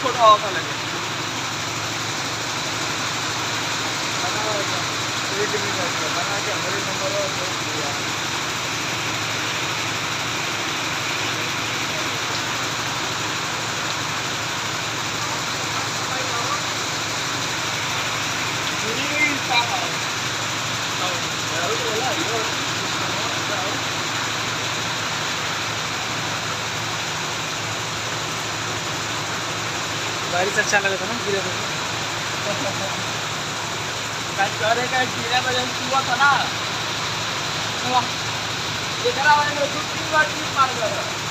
photo होता लगे बना के हमारे नंबर बारिश अच्छा लगा था ना गिरे तो करे का गिरा बजन हुआ था ना ये करा वाले 2-3 बार ट्रिप मार गया